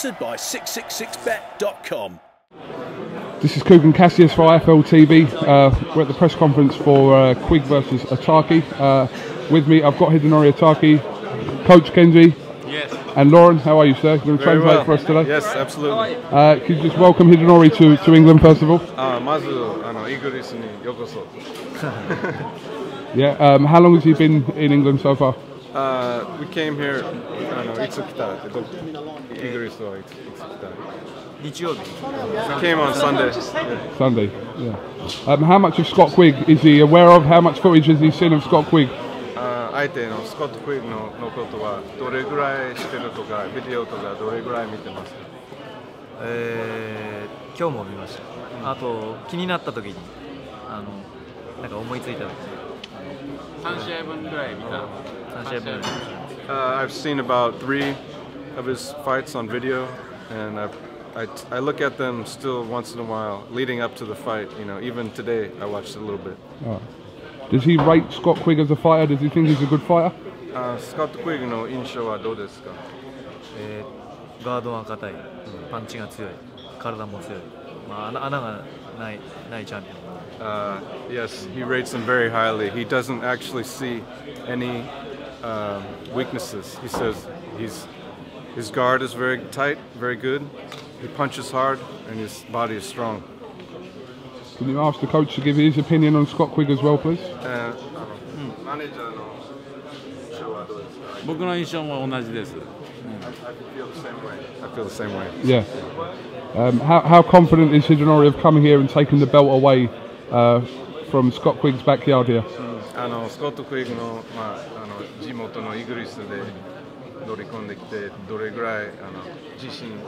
Sponsored by 666bet.com. This is Quigg and Cassius for IFL TV. We're at the press conference for Quigg versus Otake. With me, I've got Hidenori Otake, Coach Kenji, yes, and Lauren. How are you, sir? You're going to translate for us today? Yes, absolutely. Could you just welcome Hidenori to England first of all? Yeah. How long has he been in England so far? We came here. Came on Sunday. Sunday. Yeah. How much of Scott Quigg is he aware of? How much footage has he seen of Scott Quigg? 相手のスコット・クイグのことはどれぐらいしてるとか、ビデオとかどれぐらい見てますか？今日も見ました。あと気になった時になんか思いついた時に3試合分ぐらい見た。3試合分。I've seen about 3 of his fights on video, and I look at them still once in a while, leading up to the fight. You know, even today I watched a little bit. Oh. Does he rate Scott Quigg as a fighter? Does he think he's a good fighter? Scott Quigg の印象はどうですか？ガードが硬い、パンチが強い、体も強い、穴がないチャンピオン。Yes, he rates him very highly. He doesn't actually see any weaknesses. He says his guard is very tight, very good. He punches hard, and his body is strong. Can you ask the coach to give his opinion on Scott Quigg as well, please? 僕の印象も同じです。I feel the same way. Yeah. How confident is Hidenori of coming here and taking the belt away from Scott Quigg's backyard here? スコット・クイグの地元のイギリスで乗り込んできてどれぐらい自信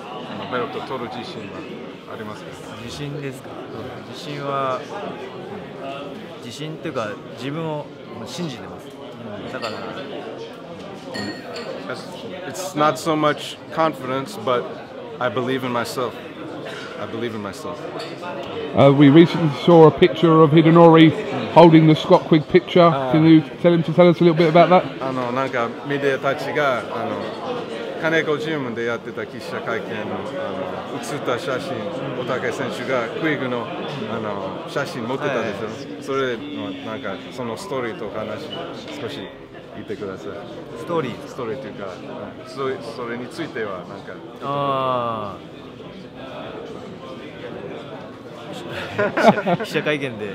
ベルト取る自信はありますか？自信ですか？自信っていうか自分を信じてます。だから。It's not so much confidence, but I believe in myself. I believe in myself. We recently saw a picture of Hidenori holding the Scott Quigg picture. Can you tell us a little bit about that? なんかメディアたちが金子ジムでやってた記者会見の写った写真、大竹選手がクイッグの写真持ってたでしょ。それのなんかそのストーリーとか話少し言ってください。ストーリーというか、それについてはなんか。記者会見でね、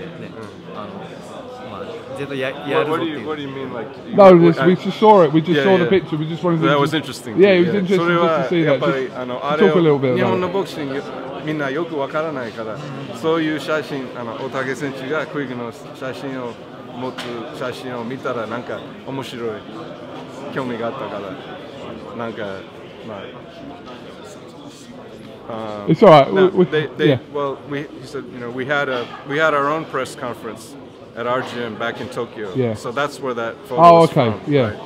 絶対やるぞっていう。What do you mean, like? No, we just saw it. We just saw the picture. We just wanted to. That was interesting. Yeah, it was interesting just to see that. Talk a little bit about it. 日本のボクシングみんなよくわからないから、そういう写真、大竹選手がクイッグの写真を持つ写真を見たらなんか面白い興味があったからなんかIt's all right. No, well, he said, you know, we had our own press conference at our gym back in Tokyo. Yeah. So that's where that photo was okay. from, Yeah. Right?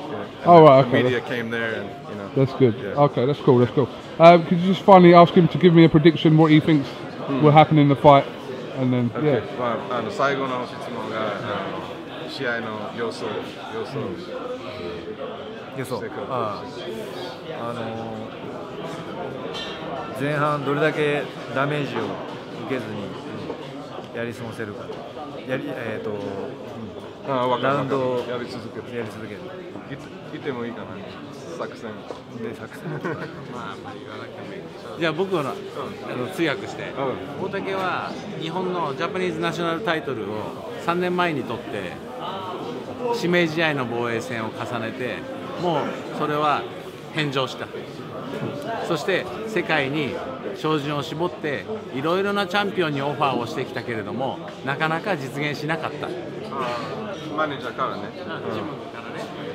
Oh, right. The Okay. media came there, and you know. That's good. Yeah. Okay, that's cool. That's cool. Could you just finally ask him to give me a prediction what he thinks will happen in the fight, and then Okay. yeah. 最後の質問が試合の予想。前半どれだけダメージを受けずにやり過ごせるか、ラウンドをやり続ける。言ってもいいかな。作戦。じゃあ僕の通訳して、大竹は日本のジャパニーズナショナルタイトルを3年前に取って指名試合の防衛戦を重ねて、もうそれは返上した。そして世界に照準を絞っていろいろなチャンピオンにオファーをしてきたけれどもなかなか実現しなかった。マネージャーからね。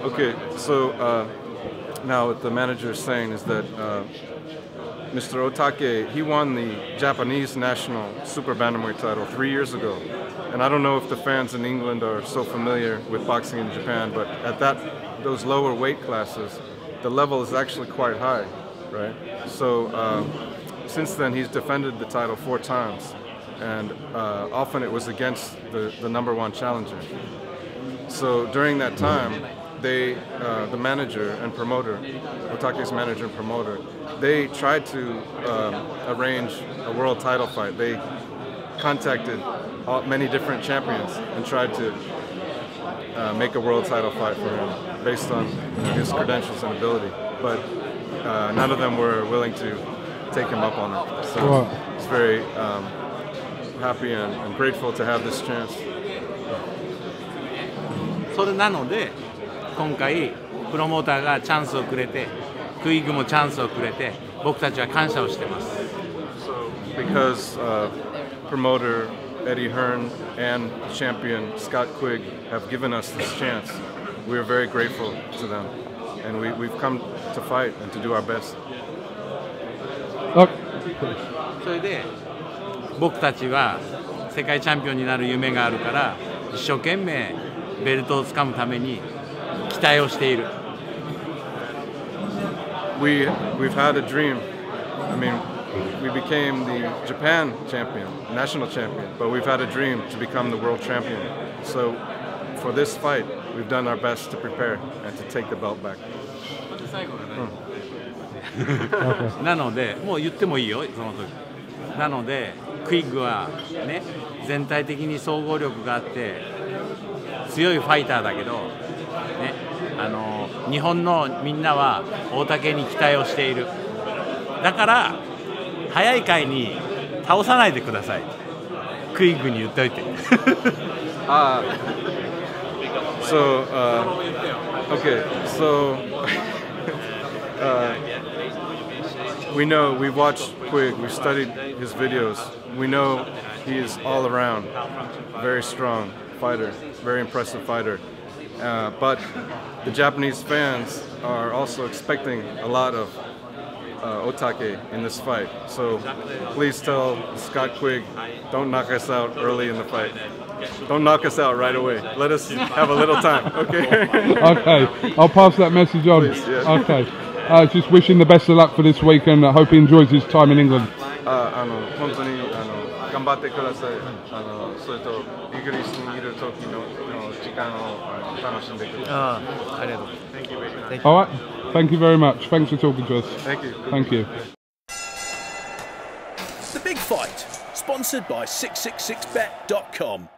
Okay, so now what the manager is saying is that Mr. Otake, he won the Japanese national super bantamweight title 3 years ago. And I don't know if the fans in England are so familiar with boxing in Japan, but at those lower weight classes, the level is actually quite high, right? So since then, he's defended the title 4 times, and often it was against the #1 challenger. So during that time, they, the manager and promoter, Otake's manager and promoter, they tried to arrange a world title fight. They contacted many different champions and tried to make a world title fight for him based on his credentials and ability. But none of them were willing to take him up on it. So it's very happy and grateful to have this chance. それなので今回プロモーターがチャンスをくれて、クイッグもチャンスをくれて、僕たちは感謝をしています。Because promoter Eddie Hearn and champion Scott Quigg have given us this chance, we are very grateful to them, and we've come to fight and to do our best. それで僕たちは世界チャンピオンになる夢があるから一生懸命ベルトをつかむために期待をしている。We've had a dream. I mean, we became the Japan champion, national champion, but we've had a dream to become the world champion. So for this fight, we've done our best to prepare and to take the belt back. なので、もう言ってもいいよ、その時。なので、クイッグはね、全体的に総合力があって強いファイターだけど、ね、日本のみんなは大竹に期待をしている。だから早い回に倒さないでください。クイッグに言っておいて。Okay, so we know, we've watched Quigg, we've studied his videos. We know he is all around, very strong fighter, very impressive fighter. But the Japanese fans are also expecting a lot of Otake in this fight. So please tell Scott Quigg, don't knock us out early in the fight. Don't knock us out right away. Let us have a little time, okay? Okay, I'll pass that message on. Please, yeah. Okay. Just wishing the best of luck for this week, and I hope he enjoys his time in England. 本当に頑張ってください。それとイギリスにいる時の時間を楽しんでください。ありがとう。Thank you very much. All right. Thank you very much. Thanks for talking to us. Thank you. Thank you. The Big Fight, sponsored by 666bet.com.